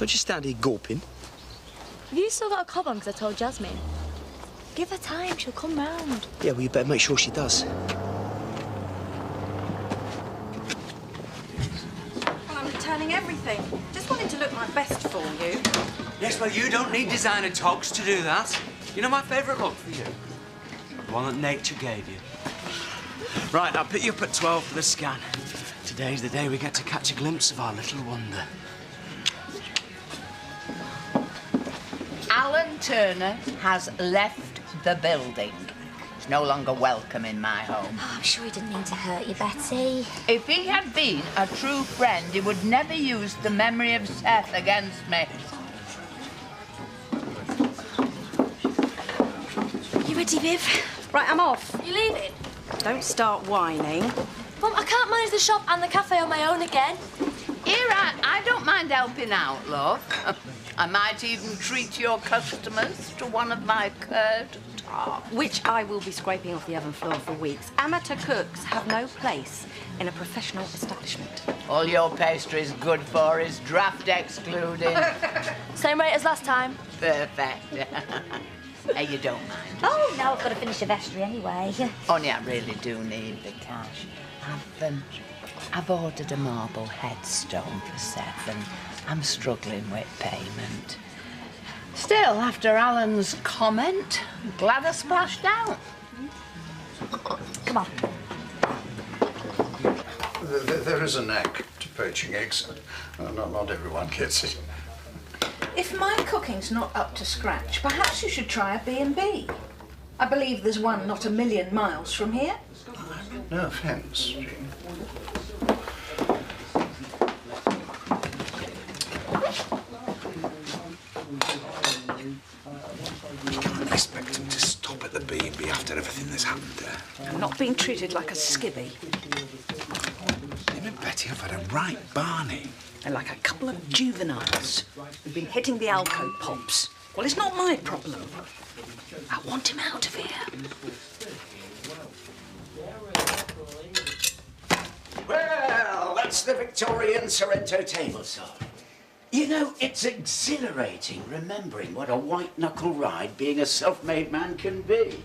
Don't you stand here gawping. Have you still got a cob on because I told Jasmine? Give her time, she'll come round. Yeah, well, you better make sure she does. Well, I'm returning everything. Just wanted to look my best for you. Yes, well, you don't need designer togs to do that. You know my favourite look for you? The one that nature gave you. Right, I'll put you up at 12 for the scan. Today's the day we get to catch a glimpse of our little wonder. Alan Turner has left the building. He's no longer welcome in my home. Oh, I'm sure he didn't mean to hurt you, Betty. If he had been a true friend, he would never use the memory of Seth against me. You ready, Viv? Right, I'm off. You leaving? Don't start whining. Mum, I can't manage the shop and the cafe on my own again. Here, I don't mind helping out, love. I might even treat your customers to one of my curd tarts. Which I will be scraping off the oven floor for weeks. Amateur cooks have no place in a professional establishment. All your pastry's good for is draft excluded. Same rate as last time. Perfect. Hey, you don't mind. Oh, now I've got to finish the vestry anyway. Only I really do need the cash. I've ordered a marble headstone for Seth and I'm struggling with payment. Still, after Alan's comment, glad I splashed out. Come on. There is a knack to poaching eggs. Not everyone gets it. If my cooking's not up to scratch, perhaps you should try a B&B. I believe there's one not a million miles from here. No offence, Jean. I expect him to stop at the B&B after everything that's happened there. I'm not being treated like a skivvy. Him and Betty have had a right Barney. They're like a couple of juveniles who've been hitting the alcove pops. Well, it's not my problem. I want him out of here. Well, that's the Victorian Sorrento table saw. You know, it's exhilarating remembering what a white-knuckle ride being a self-made man can be.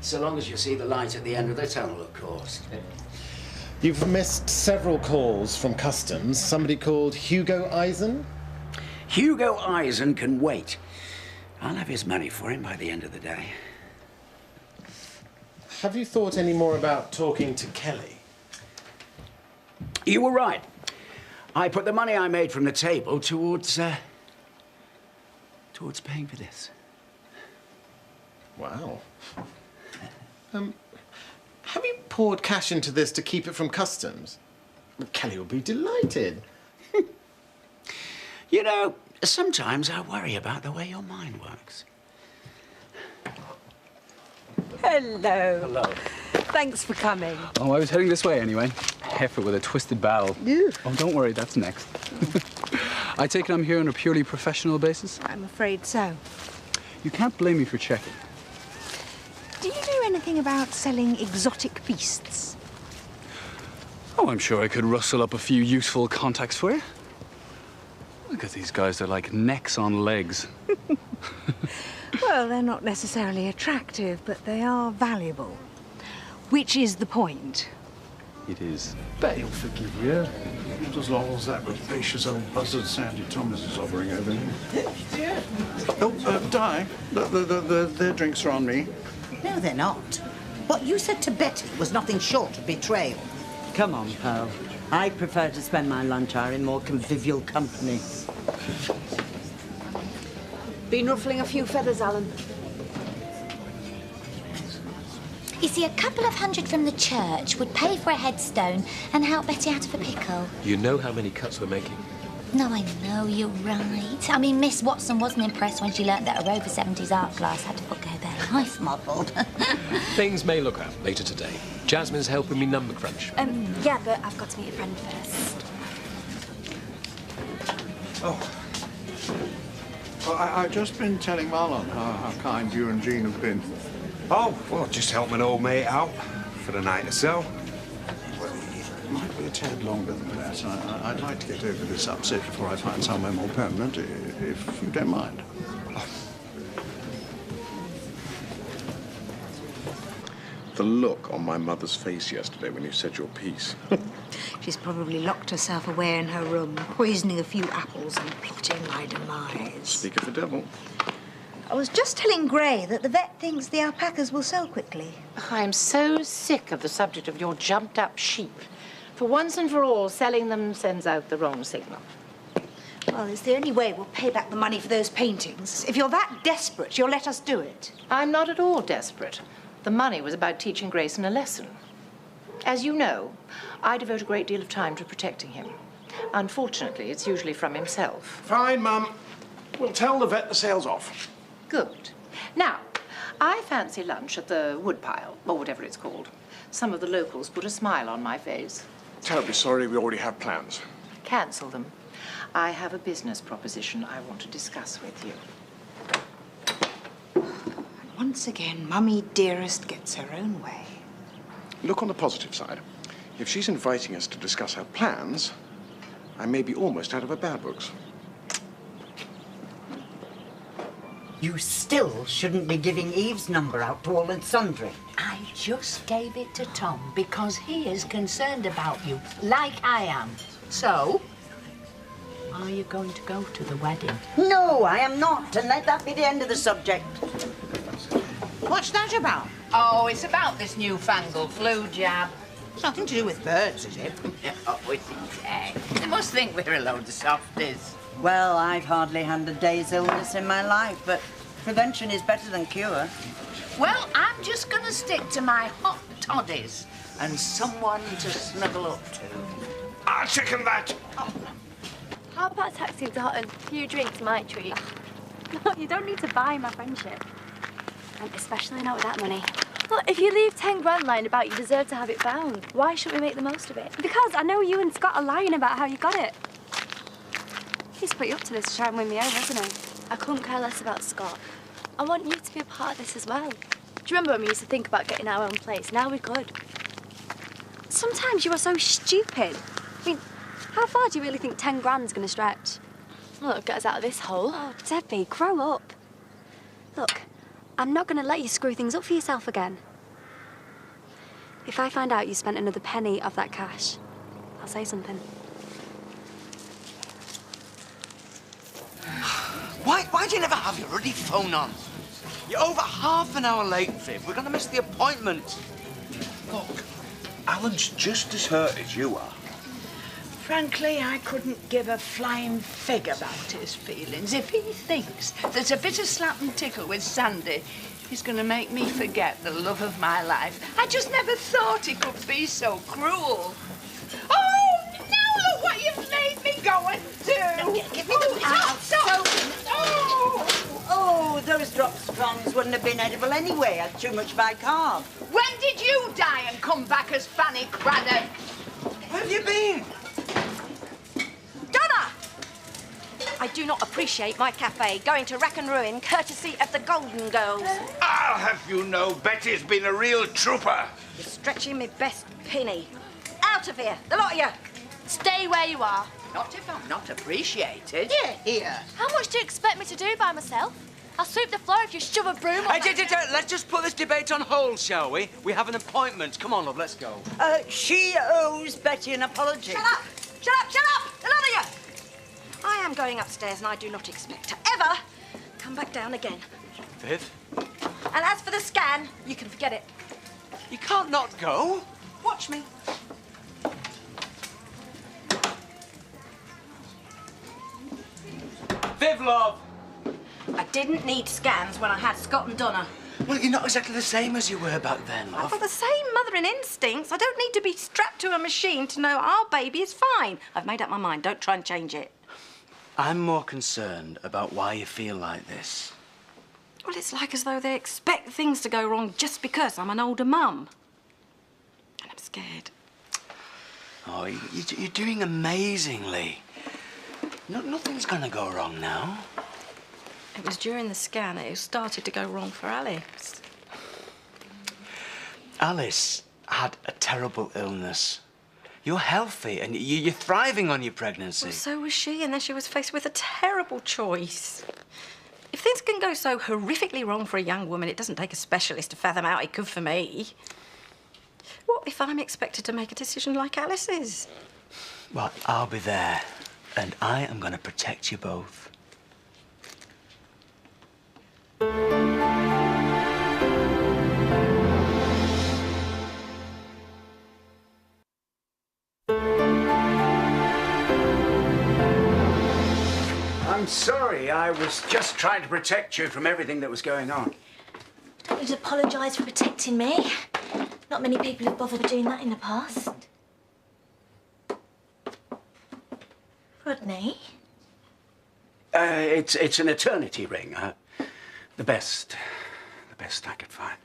So long as you see the light at the end of the tunnel, of course. You've missed several calls from customs. Somebody called Hugo Eisen? Hugo Eisen can wait. I'll have his money for him by the end of the day. Have you thought any more about talking to Kelly? You were right. I put the money I made from the table towards paying for this. Wow. Have you poured cash into this to keep it from customs? Kelly will be delighted. You know, sometimes I worry about the way your mind works. Hello. Hello. Thanks for coming. Oh, I was heading this way anyway. Heifer with a twisted barrel. Ew. Oh, don't worry, that's next. I take it I'm here on a purely professional basis? I'm afraid so. You can't blame me for checking. Do you know anything about selling exotic beasts? Oh, I'm sure I could rustle up a few useful contacts for you. Look at these guys, they're like necks on legs. Well, they're not necessarily attractive, but they are valuable. Which is the point. It is. Bet he'll forgive you. As long as that rapacious old buzzard Sandy Thomas is hovering over him. Oh, Di, their drinks are on me. No, they're not. What you said to Betty was nothing short of betrayal. Come on, Pearl. I prefer to spend my lunch hour in more convivial company. Been ruffling a few feathers, Alan. You see, a couple of hundred from the church would pay for a headstone and help Betty out of a pickle. You know how many cuts we're making? No, I know, you're right. I mean, Miss Watson wasn't impressed when she learnt that her over 70s art class had to forgo their life model. Things may look out later today. Jasmine's helping me number crunch. Yeah, but I've got to meet a friend first. Oh. Well, I've just been telling Marlon how kind you and Jean have been. Oh, well, just help an old mate out for the night or so. Well, it might be a tad longer than that. I'd like to get over this upset before I find somewhere more permanent, if you don't mind. The look on my mother's face yesterday when you said your piece. She's probably locked herself away in her room, poisoning a few apples and plotting my demise. Speak of the devil. I was just telling Gray that the vet thinks the alpacas will sell quickly. I am so sick of the subject of your jumped-up sheep. For once and for all, selling them sends out the wrong signal. Well, it's the only way we'll pay back the money for those paintings. If you're that desperate, you'll let us do it. I'm not at all desperate. The money was about teaching Grayson a lesson. As you know, I devote a great deal of time to protecting him. Unfortunately, it's usually from himself. Fine, Mum. We'll tell the vet the sale's off. Good. Now, I fancy lunch at the woodpile, or whatever it's called. Some of the locals put a smile on my face. Terribly sorry, we already have plans. Cancel them. I have a business proposition I want to discuss with you. Once again, Mummy dearest gets her own way. Look on the positive side. If she's inviting us to discuss her plans, I may be almost out of her bad books. You still shouldn't be giving Eve's number out to all and sundry. I just gave it to Tom because he is concerned about you, like I am. So, are you going to go to the wedding? No, I am not, and let that be the end of the subject. What's that about? Oh, it's about this newfangled flu jab. It's nothing to do with birds, is it? Oh, it's insane. They must think we're a load of softies. Well, I've hardly had a day's illness in my life, but prevention is better than cure. Well, I'm just going to stick to my hot toddies and someone to snuggle up to. I'll chicken that! Oh. How about a taxi to Hutton? A few drinks, my treat. No, you don't need to buy my friendship. And especially not with that money. Look, if you leave 10 grand lying about, you deserve to have it found. Why shouldn't we make the most of it? Because I know you and Scott are lying about how you got it. He's put you up to this to try and win me over, hasn't he? I couldn't care less about Scott. I want you to be a part of this as well. Do you remember when we used to think about getting our own place? Now we could. Sometimes you are so stupid. I mean, how far do you really think 10 grand's going to stretch? Look, get us out of this hole. Oh, Debbie, grow up. Look, I'm not going to let you screw things up for yourself again. If I find out you spent another penny of that cash, I'll say something. Why do you never have your ruddy phone on? You're over half an hour late, Viv. We're going to miss the appointment. Look, Alan's just as hurt as you are. Frankly, I couldn't give a flying fig about his feelings. If he thinks that a bit of slap and tickle with Sandy is going to make me forget the love of my life, I just never thought he could be so cruel. Oh, now look what you've made me go and do! Give me the Stop! Oh, those drops of prawns wouldn't have been edible anyway. I had too much bicarb. When did you die and come back as Fanny Craddock? Where have you been? Donna! I do not appreciate my cafe going to rack and ruin courtesy of the Golden Girls. I'll have you know Betty's been a real trooper. You're stretching me best penny. Out of here, the lot of you. Stay where you are. Not if I'm not appreciated. Here. How much do you expect me to do by myself? I'll sweep the floor if you shove a broom on Hey, let's just put this debate on hold, shall we? We have an appointment. Come on, love, let's go. She owes Betty an apology. Shut up! Shut up! Shut up! The lot of you! I am going upstairs and I do not expect to ever come back down again. Viv? And as for the scan, you can forget it. You can't not go. Watch me. Viv, love! I didn't need scans when I had Scott and Donna. Well, you're not exactly the same as you were back then, I've love. got the same mothering instincts. I don't need to be strapped to a machine to know our baby is fine. I've made up my mind. Don't try and change it. I'm more concerned about why you feel like this. Well, it's like as though they expect things to go wrong just because I'm an older mum. And I'm scared. Oh, you're doing amazingly. Nothing's gonna go wrong now. It was during the scan that it started to go wrong for Alice. Alice had a terrible illness. You're healthy and you're thriving on your pregnancy. Well, so was she, and then she was faced with a terrible choice. If things can go so horrifically wrong for a young woman, it doesn't take a specialist to fathom out it could for me. What if I'm expected to make a decision like Alice's? Well, I'll be there, and I am going to protect you both. I'm sorry, I was just trying to protect you from everything that was going on. Don't need to apologise for protecting me. Not many people have bothered doing that in the past. Rodney? It's an eternity ring. The best I could find.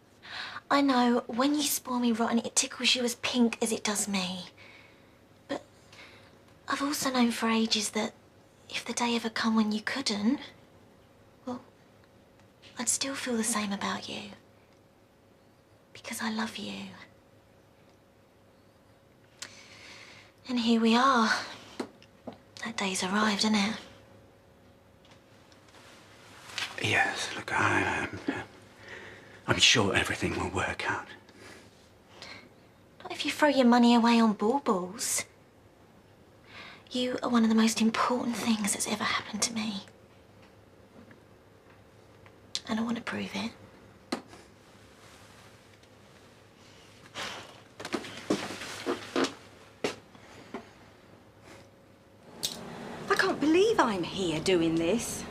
I know, when you spoil me rotten, it tickles you as pink as it does me. But I've also known for ages that if the day ever come when you couldn't, well, I'd still feel the same about you. Because I love you. And here we are. That day's arrived, isn't it? Yes, look, I'm sure everything will work out. Not if you throw your money away on baubles. You are one of the most important things that's ever happened to me. And I want to prove it. I can't believe I'm here doing this.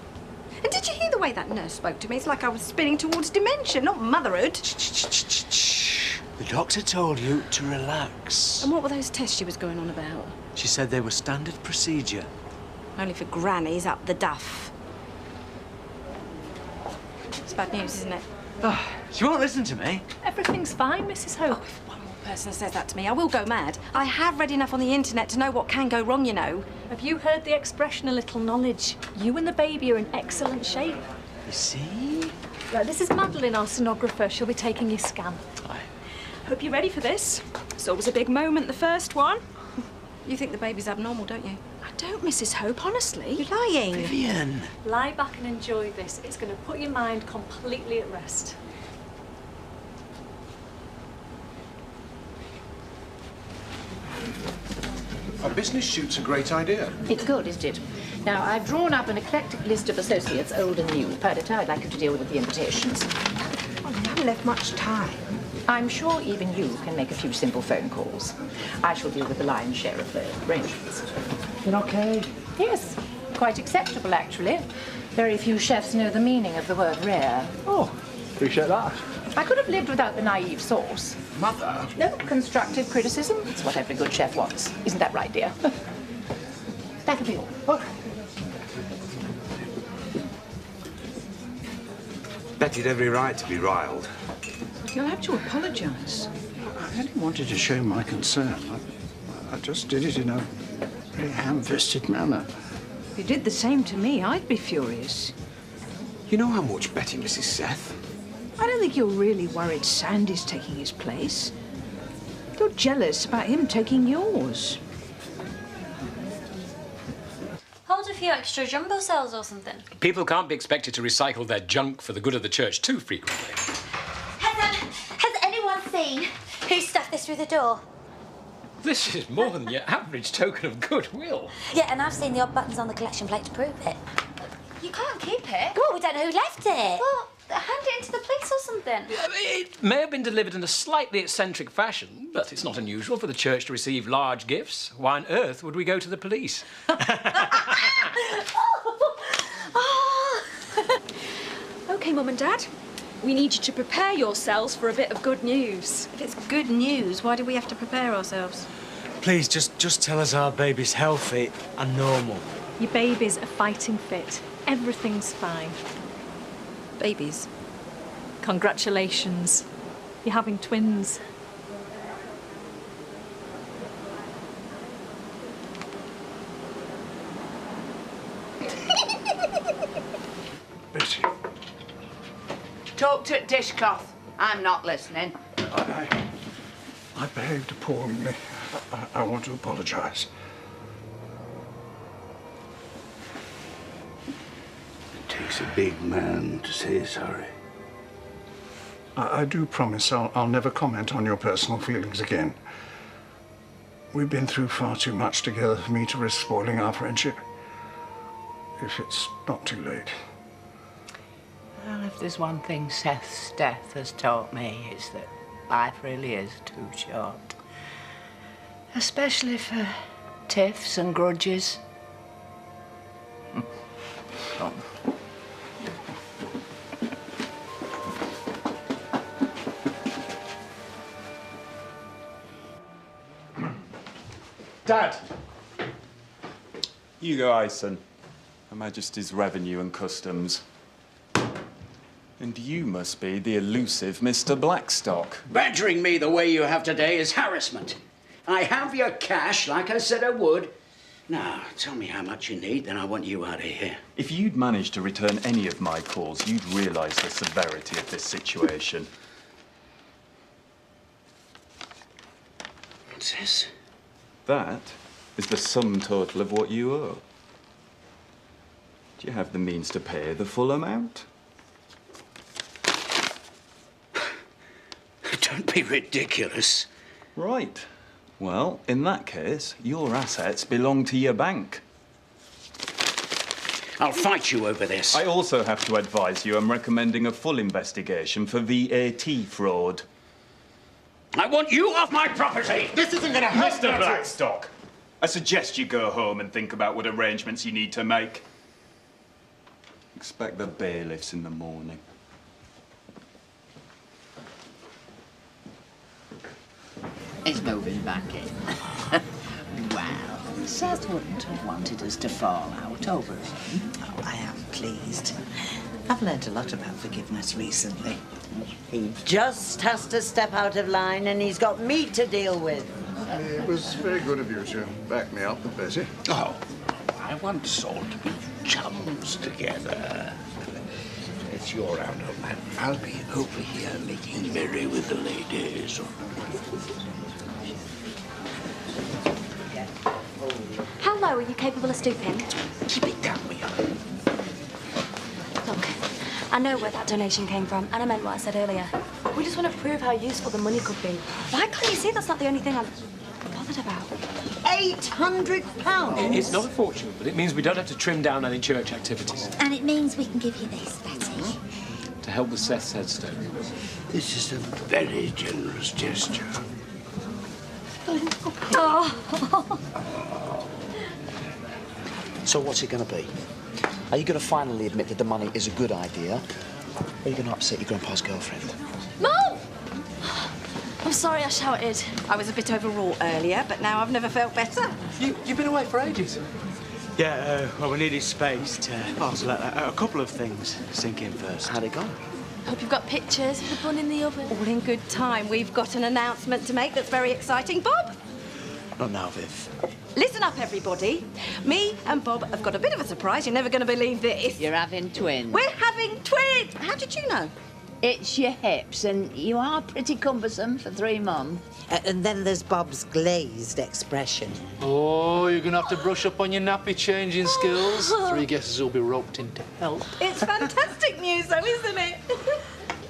And did you hear the way that nurse spoke to me? It's like I was spinning towards dementia, not motherhood. The doctor told you to relax. And what were those tests she was going on about? She said they were standard procedure. Only for grannies up the duff. It's bad news, isn't it? Oh, she won't listen to me. Everything's fine, Mrs. Hope. Oh, if one more person says that to me, I will go mad. I have read enough on the internet to know what can go wrong, you know. Have you heard the expression, a little knowledge? You and the baby are in excellent shape. You see? Right, this is Madeline, our sonographer. She'll be taking your scan. Aye. Hope you're ready for this. It's always a big moment, the first one. You think the baby's abnormal, don't you? I don't, Mrs. Hope, honestly. You're lying. Vivian. Lie back and enjoy this. It's going to put your mind completely at rest. A business shoot's a great idea. It's good, isn't it? Now, I've drawn up an eclectic list of associates, old and new. Perdita, I'd like you to deal with the invitations. Well, you haven't left much time. I'm sure even you can make a few simple phone calls. I shall deal with the lion's share of the arrangements. You're okay? Yes, quite acceptable, actually. Very few chefs know the meaning of the word rare. Oh, appreciate that. I could have lived without the naive sauce. Mother? No, constructive criticism. It's what every good chef wants. Isn't that right, dear? That'll be all. Oh. Betty had every right to be riled. You'll have to apologise. I only wanted to show my concern. I just did it in a very ham-fisted manner. If you did the same to me, I'd be furious. You know how much Betty misses Seth? I don't think you're really worried Sandy's taking his place. You're jealous about him taking yours. Hold a few extra jumbo cells or something. People can't be expected to recycle their junk for the good of the church too frequently. Has anyone seen who stuffed this through the door? This is more than your average token of goodwill. Yeah, and I've seen the odd buttons on the collection plate to prove it. You can't keep it. Well, we don't know who left it. Well, hand it into the police or something. It may have been delivered in a slightly eccentric fashion, but it's not unusual for the church to receive large gifts. Why on earth would we go to the police? OK, Mum and Dad, we need you to prepare yourselves for a bit of good news. If it's good news, why do we have to prepare ourselves? Please, just tell us our baby's healthy and normal. Your babies are fighting fit. Everything's fine. Babies? Congratulations. You're having twins. Betty. Talk to dishcloth. I'm not listening. I behaved appallingly. I want to apologise. It takes a big man to say sorry. I do promise I'll never comment on your personal feelings again. We've been through far too much together for me to risk spoiling our friendship. If it's not too late. Well, if there's one thing Seth's death has taught me, it's that life really is too short. Especially for tiffs and grudges. Come. Dad! Hugo Ison, Her Majesty's Revenue and Customs. And you must be the elusive Mr. Blackstock. Badgering me the way you have today is harassment. I have your cash, like I said I would. Now, tell me how much you need, then I want you out of here. If you'd managed to return any of my calls, you'd realise the severity of this situation. What's this? That is the sum total of what you owe. Do you have the means to pay the full amount? Don't be ridiculous. Right. Well, in that case, your assets belong to your bank. I'll fight you over this. I also have to advise you I'm recommending a full investigation for VAT fraud. I want you off my property! This isn't going to help, Mr. Blackstock! I suggest you go home and think about what arrangements you need to make. Expect the bailiffs in the morning. He's moving back in. Well, Seth wouldn't have wanted us to fall out over him. Oh, I am pleased. I've learned a lot about forgiveness recently. He just has to step out of line and he's got me to deal with. It was very good of you to back me up with Bessie. Oh, I want us all to be chums together. It's your round, old man. I'll be over here making merry with the ladies. How low are you capable of stooping? Keep it down, will you? Look, I know where that donation came from, and I meant what I said earlier. We just want to prove how useful the money could be. Why can't you see that's not the only thing I'm bothered about? £800? It's not a fortune, but it means we don't have to trim down any church activities. And it means we can give you this, Betty. To help with Seth's headstone. This is a very generous gesture. Oh. So what's it going to be? Are you going to finally admit that the money is a good idea? Or are you going to upset your grandpa's girlfriend? Mum! I'm sorry I shouted. I was a bit overwrought earlier, but now I've never felt better. You've been away for ages. Yeah, well, we needed space to let a couple of things sink in first. How'd it go? Hope you've got pictures of the bun in the oven. All in good time. We've got an announcement to make that's very exciting. Bob? Not now, Viv. Listen up, everybody. Me and Bob have got a bit of a surprise. You're never going to believe this. You're having twins. We're having twins. How did you know? It's your hips, and you are pretty cumbersome for 3 months. And then there's Bob's glazed expression. Oh, you're going to have to brush up on your nappy changing skills. 3 guesses will be roped in to help. It's fantastic news, though, isn't it?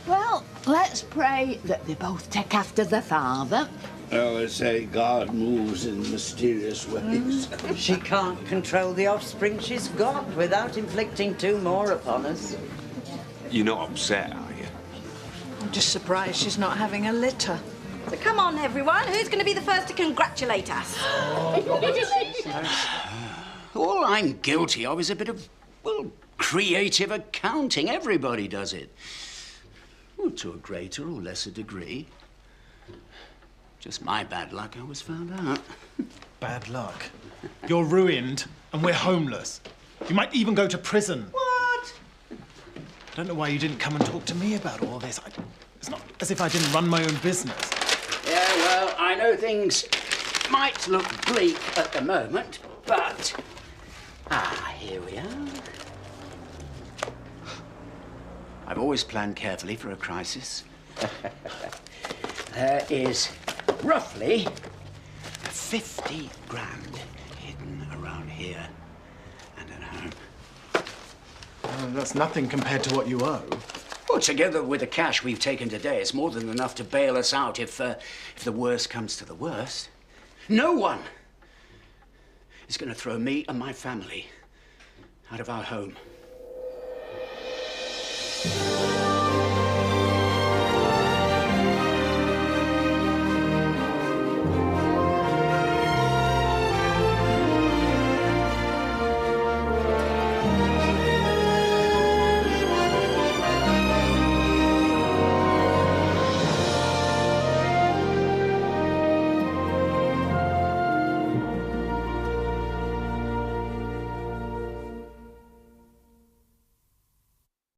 Well, let's pray that they both take after the father. Well, they say God moves in mysterious ways. She can't control the offspring she's got without inflicting 2 more upon us. You're not upset, are you? I'm just surprised she's not having a litter. So come on, everyone. Who's going to be the first to congratulate us? All I'm guilty of is a bit of, well, creative accounting. Everybody does it. Well, to a greater or lesser degree. Just my bad luck I was found out. Bad luck? You're ruined, and we're homeless. You might even go to prison. What? I don't know why you didn't come and talk to me about all this. It's not as if I didn't run my own business. Yeah, well, I know things might look bleak at the moment, but... here we are. I've always planned carefully for a crisis. There is roughly 50 grand hidden around here and at home. That's nothing compared to what you owe. Well, together with the cash we've taken today, it's more than enough to bail us out if the worst comes to the worst. No one is going to throw me and my family out of our home.